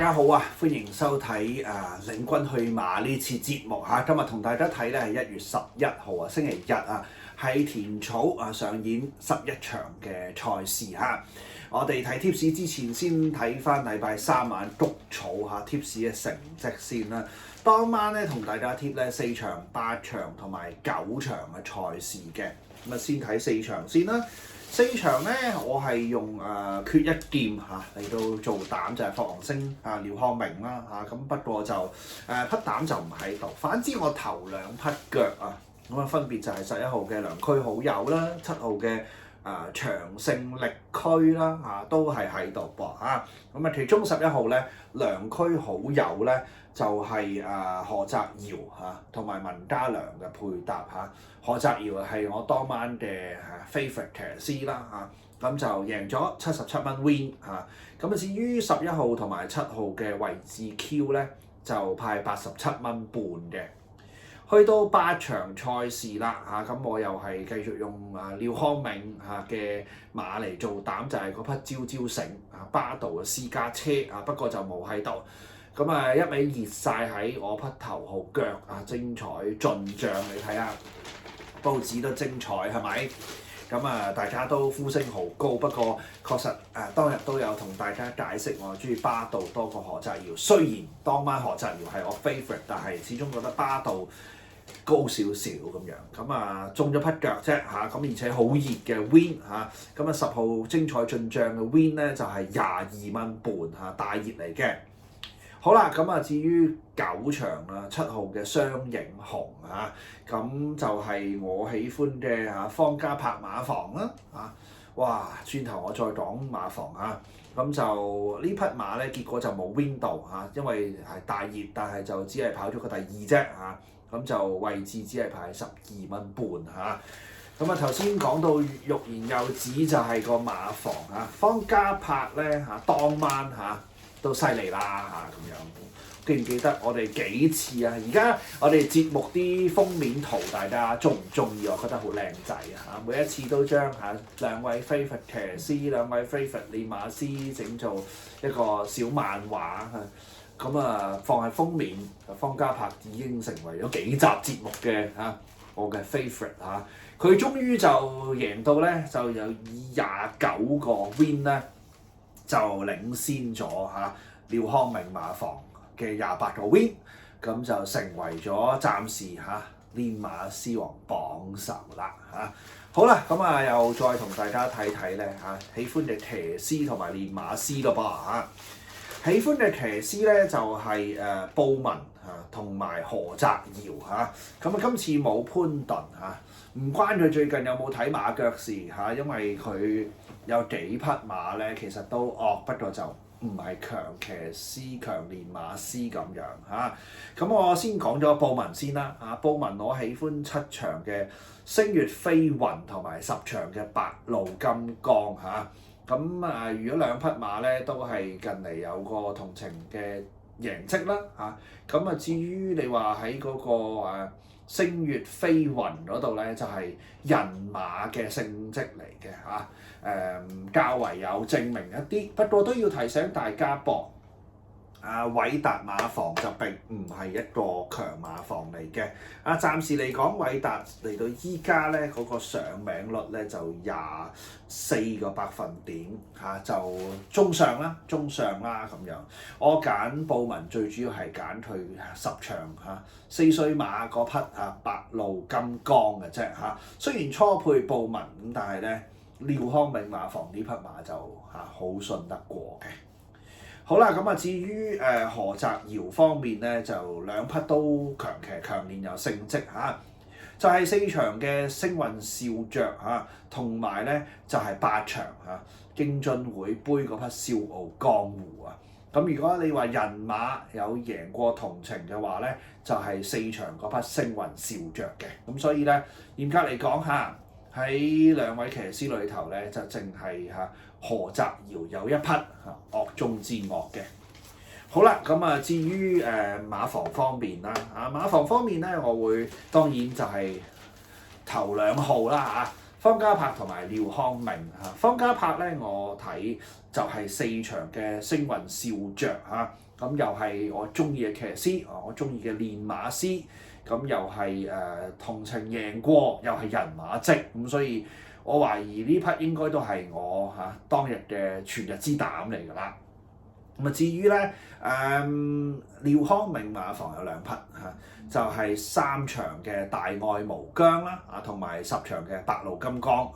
家好啊！歡迎收睇領軍去馬呢次節目嚇。今日同大家睇咧係1月11號啊，星期日啊，喺田草上演11場嘅賽事嚇。我哋睇貼士之前，先睇翻禮拜3晚谷草嚇貼士嘅成績先啦。當晚咧同大家貼咧4場、8場同埋9場嘅賽事嘅。咁啊，先睇4場先啦。4場咧，我係用缺一劍嚟到做膽，就係霍王星廖康明啦嚇。咁不過就匹膽就唔喺度。反之我頭2匹腳咁啊分別就係11號嘅良區好友啦，7號嘅長勝力區啦都係喺度噃嚇。咁啊其中11號咧良區好友咧就係何澤堯同埋文家良嘅配搭嚇。何澤堯係我當晚嘅favorite 騎師啦嚇，咁就贏咗77蚊 win 嚇。咁啊至於11號同埋7號嘅位置 Q 咧就派87蚊半嘅。去到8場賽事啦嚇，咁我又係繼續用廖康明嘅馬嚟做膽，就係嗰匹朝朝醒巴道嘅私家車不過就冇喺度。咁一味熱晒喺我匹頭號腳精彩進帳，你睇下報紙都精彩係咪？咁大家都呼聲好高，不過確實當日都有同大家解釋，我中意巴道多過何澤堯。雖然當晚何澤堯係我 favourite， 但係始終覺得巴道高少少咁樣。咁中咗匹腳啫嚇，咁而且好熱嘅 win 嚇，咁10號精彩進帳嘅 win 咧就係22蚊半大熱嚟嘅。好啦，咁至於9場啦，7號嘅雙影紅咁就係我喜歡嘅方家柏馬房啦哇！轉頭我再講馬房咁就呢匹馬咧結果就冇 win 到因為係大熱，但係就只係跑咗個第2啫咁就位置只係排12蚊半咁頭先講到欲言又止就係個馬房方家柏咧當晚都犀利啦咁樣，記唔記得我哋幾次而家我哋節目啲封面圖大家中唔中意？我覺得好靚仔每一次都將2位 favourite 騎師、2位 favourite 練馬師整做一個小漫畫咁放喺封面。方家柏已經成為咗幾集節目嘅我嘅 favourite 佢終於就贏到咧，就有以29個 win 咧。就領先咗廖康明馬房嘅28個 win， 咁就成為咗暫時練馬師王榜首啦好啦，咁又再同大家睇睇咧喜歡嘅騎師同埋練馬師咯噃喜歡嘅騎師咧就係布文同埋何澤堯咁今次冇潘頓唔關佢最近有冇睇馬腳事因為佢有幾匹馬咧，其實都不過就唔係強騎師、強練馬師咁樣咁我先講咗布文先啦布文我喜歡7場嘅星月飛雲同埋10場嘅白路金剛咁如果2匹馬咧都係近嚟有個同情嘅贏績啦咁至於你話喺嗰個星月飛雲嗰度咧就係人馬嘅勝績嚟嘅較為有證明一啲，不過都要提醒大家噃韋達馬房就並唔係一個強馬房嚟嘅暫時嚟講韋達嚟到依家咧嗰個上名率咧就24個百分點就中上啦咁樣。我揀布文最主要係揀佢10場4歲馬嗰匹白路金剛嘅啫雖然初配布文咁，但係咧廖康明馬房呢匹馬就好信得過嘅。好啦，咁至於何澤堯方面咧，就2匹都強騎強練有勝績就係4場嘅星運笑着同埋咧就係8場京津會杯嗰匹笑傲江湖咁如果你話人馬有贏過同情嘅話咧，就係4場嗰匹星運笑着嘅。咁所以咧嚴格嚟講喺2位騎師裏頭咧，就淨係何澤堯有一匹惡中之惡嘅。好啦，咁至於馬房方面啦，馬房方面咧，我會當然就係頭2號啦方嘉柏同埋廖康明嚇。方嘉柏咧，我睇就係4場嘅星雲笑着嚇，咁又係我中意嘅騎師，我中意嘅練馬師，咁又係同程贏過，又係人馬績，咁所以我懷疑呢匹應該都係我當日嘅全日之膽嚟㗎啦。咁啊，至於咧廖康明馬房有2匹就係3場嘅大愛無疆啦同埋10場嘅白鹿金剛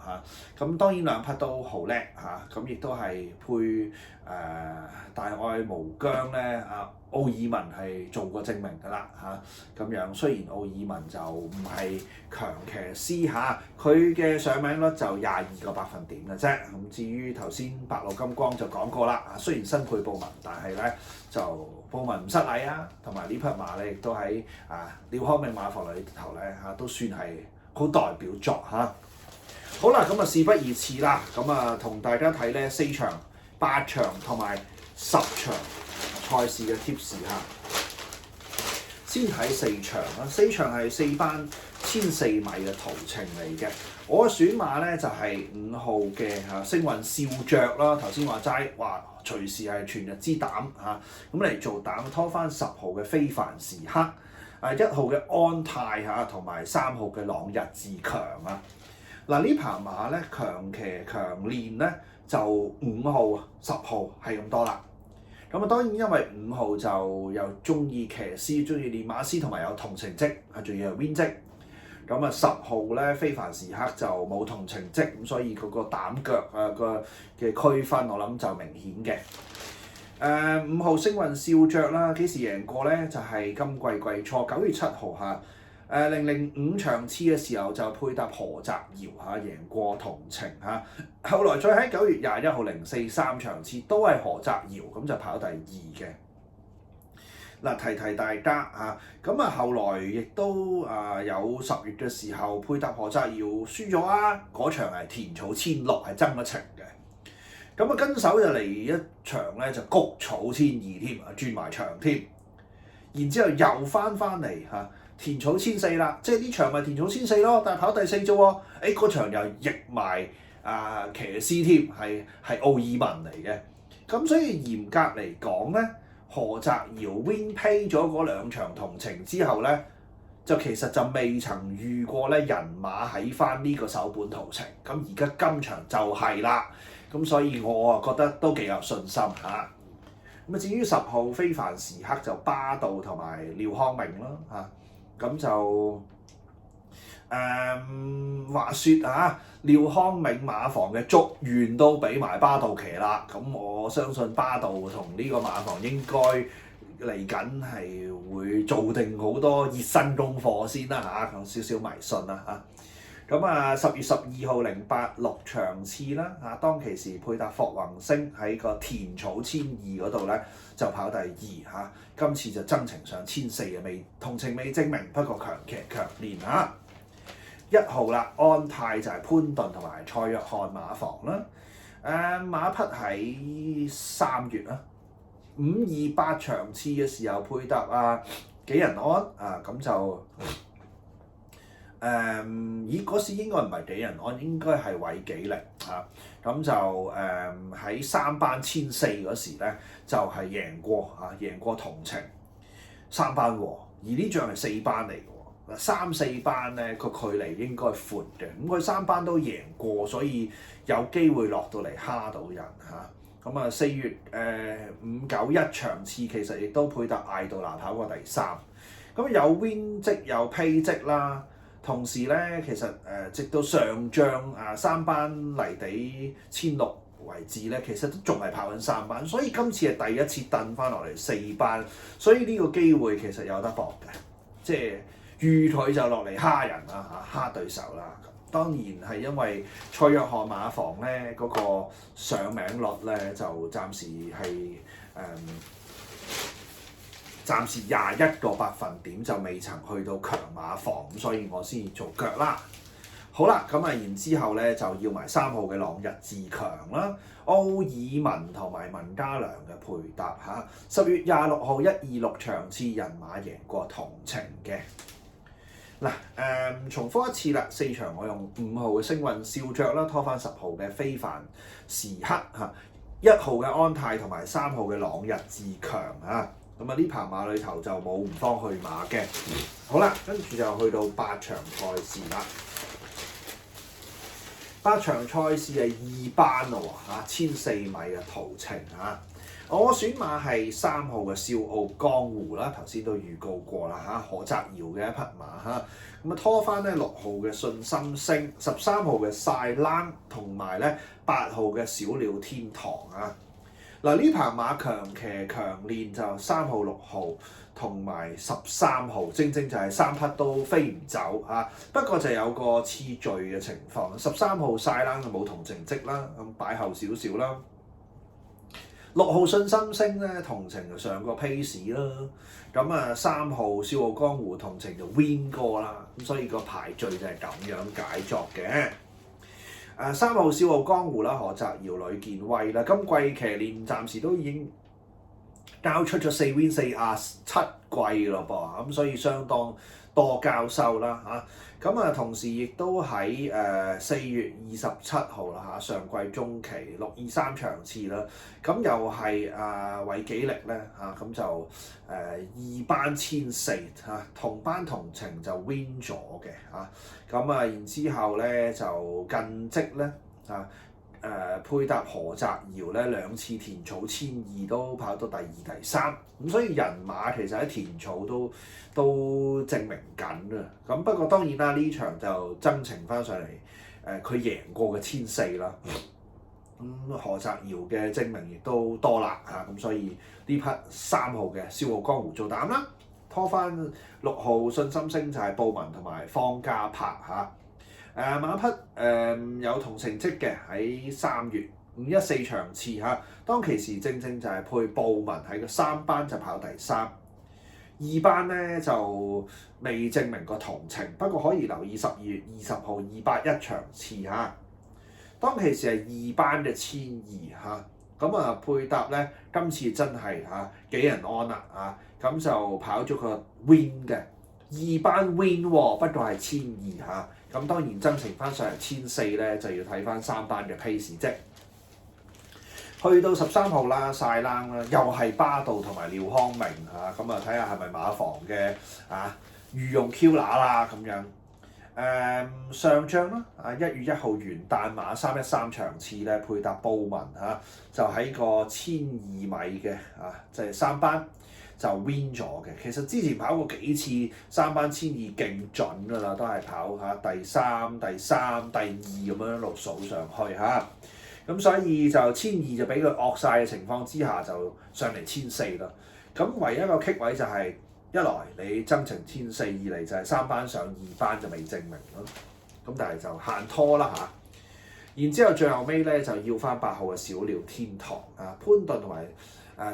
咁當然2匹都好叻咁亦都係配大愛無疆咧奧爾文係做過證明㗎啦咁樣。雖然奧爾文就唔係強騎師佢嘅上名率就22個百分點嘅啫。咁至於頭先白鹿金剛就講過啦雖然新配布紋，但係咧就布紋唔失禮同埋呢匹馬咧亦都喺廖康明馬房裏頭咧都算係好代表作好啦，咁事不宜遲啦，咁同大家睇咧4場、8場同埋10場賽事嘅貼士先睇4場啦，4場係4班1400米嘅途程嚟嘅。我嘅選馬咧就係5號嘅星雲笑着啦。頭先話齋，隨時係全日之膽咁嚟做膽，拖翻10號嘅非凡時刻，1號嘅安泰同埋3號嘅朗日自強呢匹馬咧強騎強練咧就5號、10號係咁多啦。咁當然因為5號就又中意騎師、中意練馬師同埋有同程績仲要係 win 績。咁10號咧非凡時刻就冇同程績，咁所以佢個膽腳嘅區分我諗就明顯嘅。5號星雲笑着啦，幾時贏過咧？就係今季季初9月7號005場次嘅時候就配搭何澤堯贏過同程後來再喺9月21號043場次都係何澤堯，咁就跑第2嘅。提大家咁後來亦都有10月嘅時候配搭何澤堯輸咗嗰場係田草1600係爭咗程嘅。咁跟手就嚟一場咧就谷草1200添轉埋場添，然之後又翻嚟田草1400啦，即係呢場咪田草1400咯，但係跑第4啫喎。嗰場又逆埋騎師添，係奧爾文嚟嘅。咁所以嚴格嚟講咧，何澤堯 win pay 咗嗰2場同程之後咧，就其實就未曾遇過咧人馬喺翻呢個首本途程。咁而家今場就係啦，咁所以我覺得都幾有信心咁至於10號非凡時刻就巴道同埋廖康明啦咁就話説廖康明馬房嘅祝願都俾埋巴道騎啦。咁我相信巴道同呢個馬房應該嚟緊係會做定好多熱身功課先啦咁少少迷信啦咁10月12號086場次啦當其時配搭霍宏星喺個田草1200嗰度咧就跑第2今次就增程上1400未同程未證明，不過強騎強練1號啦，安泰就係潘頓同埋蔡約翰馬房啦。馬匹喺3月528場次嘅時候配搭紀仁安咁就嗰時應該唔係紀仁安，應該係韋紀力咁就喺3班1400嗰時咧就係贏過同程3班喎，而呢仗係4班嚟嘅喎，3、4班咧個距離應該闊嘅，咁佢3班都贏過，所以有機會落到嚟蝦到人咁4月591場次其實亦都配搭艾杜娜跑過第3，咁有 win 績有 pay 績啦。同時咧，其實直到上仗3班泥地1600為止咧，其實都仲係跑緊3班，所以今次係第一次蹬翻落嚟4班，所以呢個機會其實有得搏嘅，即係預佢就落嚟蝦人蝦對手啦。當然係因為蔡約翰馬房咧嗰個上名率咧就暫時係暫時21個百分點就未曾去到強馬房，咁所以我先做腳啦。好啦，咁然之後咧就要埋3號嘅朗日自強啦，奧爾文同埋文家良嘅配搭10月26號126場次人馬贏過同程嘅。嗱重複一次啦，4場我用5號嘅星運笑着啦，拖翻10號嘅非凡時刻嚇，1號嘅安泰同埋3號嘅朗日自強嚇。咁啊呢棚馬裏頭就冇唔方去馬嘅。好啦，跟住就去到8場賽事啦。8場賽事係2班咯喎，1004米嘅途程嚇。我選馬係3號嘅笑傲江湖啦，頭先都預告過啦嚇，何澤堯嘅一匹馬嚇。咁啊拖翻咧6號嘅信心星、13號嘅晒冷同埋咧8號嘅小鳥天堂啊。嗱呢棚馬強騎強練就3號、6號同埋13號，正正就係3匹都飛唔走嚇。不過就有個次序嘅情況，13號晒冷就冇同成績啦，咁擺後少少啦。6號信心星咧同程就上個 pace 啦，咁啊3號笑傲江湖同程就 win 過啦，咁所以個排序就係咁樣解作嘅。3號笑傲江湖啦，何澤堯、呂健威啦，今季騎練暫時都已經交出咗4 win 4 7季咯噃，咁所以相當多交收啦嚇。咁啊同時亦都喺4月27號啦嚇，上季中期623場次啦，咁又係韋紀力咧嚇，咁就2班1004嚇，同班同程就 win 咗嘅嚇，咁啊然之後咧就近績咧嚇。配搭何澤堯咧2次田草1200都跑到第2、第3，咁所以人馬其實喺田草都證明緊啊！咁不過當然啦，呢場就增程翻上嚟，佢贏過嘅1004啦。何澤堯嘅證明亦都多啦嚇，咁所以呢匹3號嘅笑傲江湖做膽啦，拖翻6號信心星就係布文同埋方嘉柏嚇。馬匹有同成績嘅喺3月514場次嚇，當其時正正就係配布文喺個3班就跑第3，2班咧就未證明過同程，不過可以留意12月20號281場次嚇，當其時係2班嘅1200嚇，咁啊配搭咧今次真係嚇幾人安啦嚇，咁就跑咗個 win 嘅2班 win 喎，不過係1200嚇。咁當然增程翻上嚟1004咧，就要睇翻3班嘅 pace 啫。去到13號啦，晒冷啦，又係巴道同埋廖康明嚇，咁啊睇下係咪馬房嘅御用 Q 乸啦咁樣。上仗啦，1月1號元旦馬313場次咧，配搭布文嚇，就喺個1200米嘅就係3班。就 win 咗嘅，其實之前跑過幾次3班1200勁準㗎啦，都係跑第3、第3、第2咁樣一路數上去嚇，咁所以就1200就俾佢惡晒嘅情況之下，就上嚟1004啦。咁唯一一個棘位就係一來你增程1004，二嚟就係3班上2班就未證明咯。咁但係就限拖啦嚇。然之後最後尾咧就要翻8號嘅小鳥天堂潘頓同埋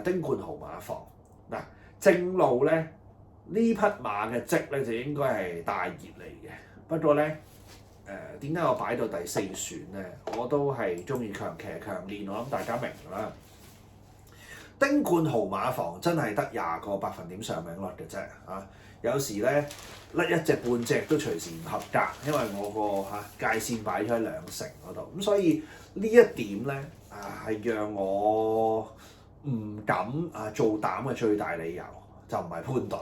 丁冠豪馬房。嗱，正路咧呢匹馬嘅績咧就應該係大熱嚟嘅，不過咧點解我擺到第4選咧？我都係中意強騎強練，我諗大家明啦。丁冠豪馬房真係得20個百分點上名率嘅啫嚇，有時咧甩一隻半隻都隨時唔合格，因為我個界線擺咗喺2成嗰度，咁所以呢一點咧係讓我唔敢做膽嘅最大理由，就唔係潘頓。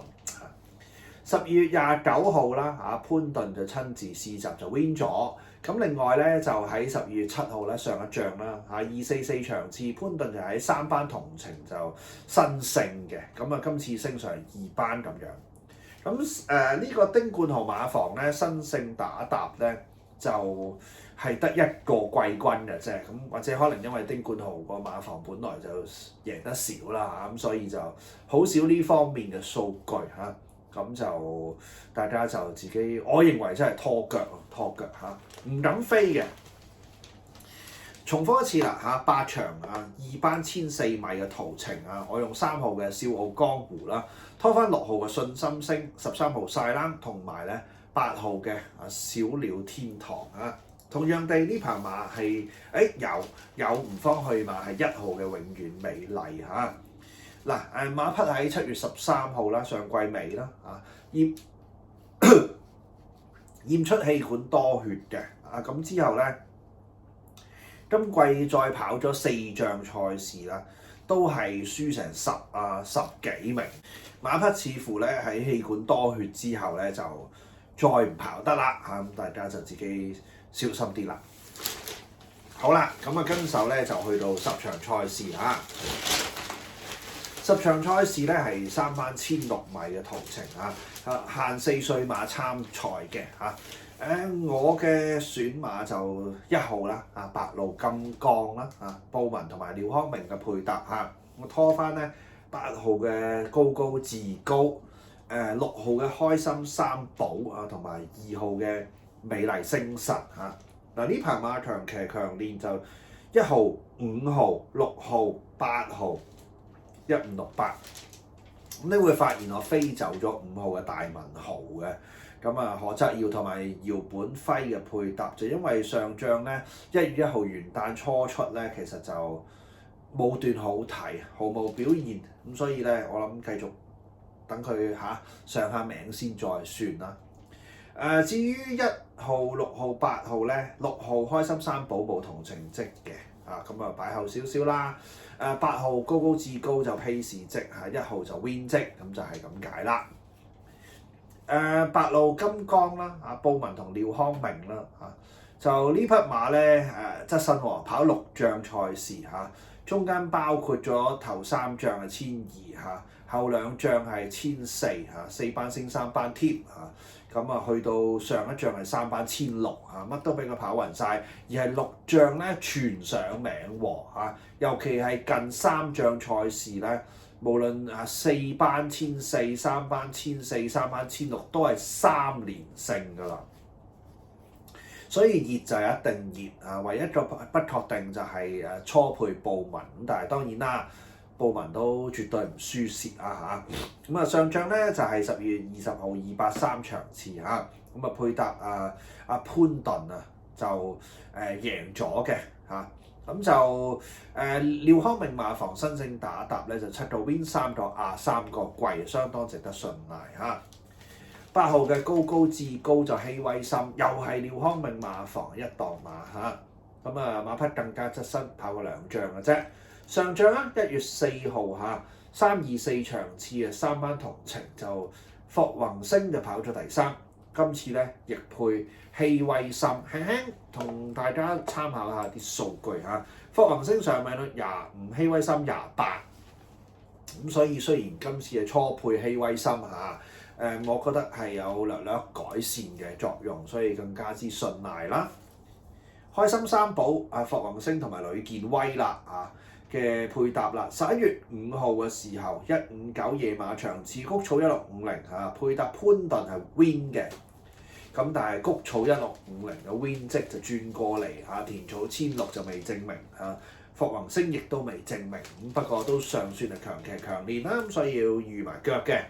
12月29號啦潘頓就親自試閘就 win 咗。咁另外咧就喺12月7號咧上一仗啦244場次，潘頓就喺3班同程就新勝嘅。咁啊今次升上嚟2班咁樣。咁呢個丁冠豪馬房咧新勝打搭咧就係得1個季軍嘅啫，咁或者可能因為丁冠豪個馬房本來就贏得少啦咁所以就好少呢方面嘅數據咁就大家就自己，我認為真係拖腳唔敢飛嘅。重複一次啦8場2班1004米嘅途程我用3號嘅笑傲江湖啦，拖翻6號嘅信心星、13號晒冷同埋咧8號嘅小鳥天堂同樣地呢棚馬係有唔方去馬係1號嘅永遠美麗馬匹喺7月13號啦，上季尾啦驗出氣管多血嘅咁之後咧，今季再跑咗4仗賽事啦，都係輸成十幾名。馬匹似乎咧喺氣管多血之後咧就再唔跑得啦咁大家就自己小心啲啦。好啦，咁跟手咧就去到10場賽事10場賽事咧係3班1600米嘅途程限4歲馬參賽嘅我嘅選馬就1號啦白鷺金剛啦布文同埋廖康明嘅配搭我拖翻咧8號嘅高高志高6號嘅開心三寶同埋2號嘅美麗星辰嗱呢排馬長騎強練就1號、5號、6號、8號1568，咁你會發現我飛走咗5號嘅大文豪嘅，咁何澤耀同埋姚本輝嘅配搭，就因為上仗咧1月1號元旦初出咧，其實就冇段好睇，毫無表現，咁所以咧我諗繼續等佢上下名先再算啦。至於1號、6號、8號咧，6號開心三寶冇同程績嘅，咁擺後少少啦。8號高高志高就披士績1號就 win 績，咁就係咁解啦。白鷺金剛啦，布文同廖康明啦，就呢匹馬咧側身跑6仗賽事中間包括咗頭3仗係1200後2仗係14004班升3班貼咁去到上一仗係3班1600乜都俾佢跑勻晒，而係6仗咧全上名喎尤其係近3仗賽事咧，無論4班1400、3班1400、3班1600都係3連勝㗎啦。所以熱就一定熱唯一個不確定就係初配布文，但係當然啦，布文都絕對唔輸蝕咁上仗咧就係12月20號283場次配搭潘頓就贏咗嘅咁就廖康明馬房新勝打搭咧就7個 win 3個3個貴，相當值得信賴8號嘅高高志高就希威森，又係廖康明馬房一檔馬咁馬匹更加側身跑過2仗嘅啫。上仗1月4號324場次3班同程就霍宏星就跑咗第3，今次咧亦配希威森，輕輕同大家參考下啲數據霍宏星上名率25，希威森28，咁所以雖然今次係初配希威森我覺得係有略略改善嘅作用，所以更加之信賴啦。開心三寶霍宏星同埋呂健威啦嘅配搭啦，11月5號嘅時候159夜馬場次谷草1650配搭潘頓係 win 嘅，咁但係谷草1650嘅 win 績就轉過嚟田草1600就未證明霍宏星亦都未證明，不過都尚算係強騎強練啦，咁所以要預埋腳嘅。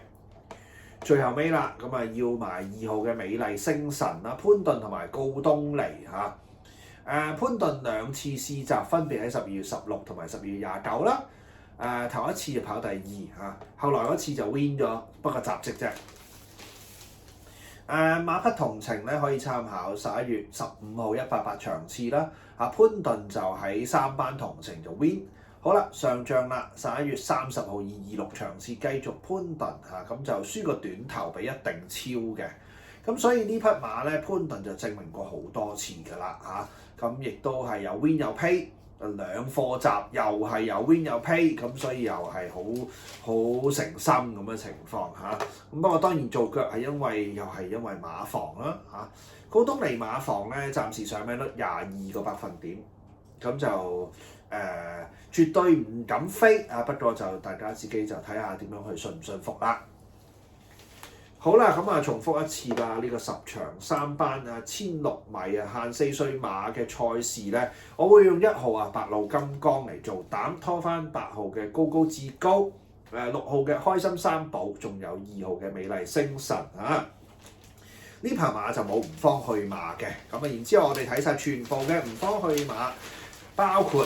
最後尾啦，咁要埋2號嘅美麗星辰潘頓同埋告東尼潘頓2次試閘分別喺12月16同埋12月29啦。頭一次就跑第2後來嗰次就 win 咗，不過雜績啫。馬匹同程咧可以參考11月15號188場次啦。潘頓就喺3班同程就 win。好啦，上仗啦，11月30號226場次繼續潘頓咁就輸個短頭俾一定超嘅，咁所以呢匹馬咧潘頓就證明過好多次㗎啦咁亦都係有 win 有 pay， 2課集又係有 win 有 pay， 咁所以又係好誠心咁嘅情況咁不過當然做腳係因為馬房啦告東尼馬房咧暫時上名率22個百分點，咁就絕對唔敢飛不過就大家自己就睇下點樣去信唔信服啦。好啦，咁重複一次啦，呢個10場3班1600米限4歲馬嘅賽事咧，我會用1號白鷺金剛嚟做膽，拖翻8號嘅高高志高，6號嘅開心三寶，仲有2號嘅美麗星辰呢匹馬就冇吳方去馬嘅，咁然之後我哋睇晒全部嘅吳方去馬，包括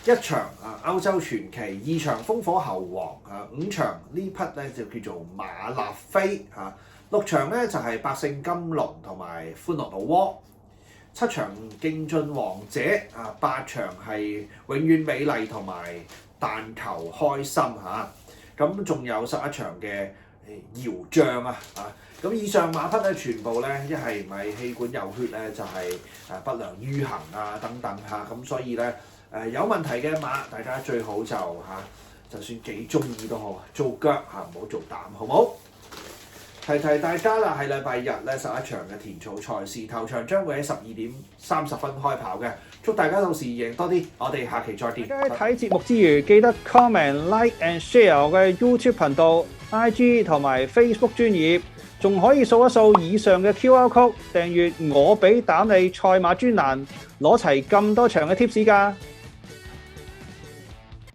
1場歐洲傳奇，2場烽火猴王5場呢匹咧就叫做馬立飛6 6場咧就係百勝金龍同埋歡樂老窩，7場競進王者啊，8場係永遠美麗同埋但求開心嚇，咁仲有11場嘅搖將啊，咁以上馬匹咧全部咧一係咪氣管有血咧，就係不良於行啊等等嚇，咁所以咧有問題嘅馬，大家最好就就算幾中意都好，做腳唔好做膽，好唔好？提大家啦，係禮拜日咧11場嘅田草賽事，頭場將會喺12:30開跑嘅，祝大家到時贏多啲，我哋下期再見。大家睇節目之餘，記得 comment、like and share 我嘅 YouTube 頻道、IG 同埋 Facebook 專頁，仲可以掃一掃以上嘅 QR code，訂閱我俾膽你賽馬專欄，攞齊咁多場嘅貼士㗎。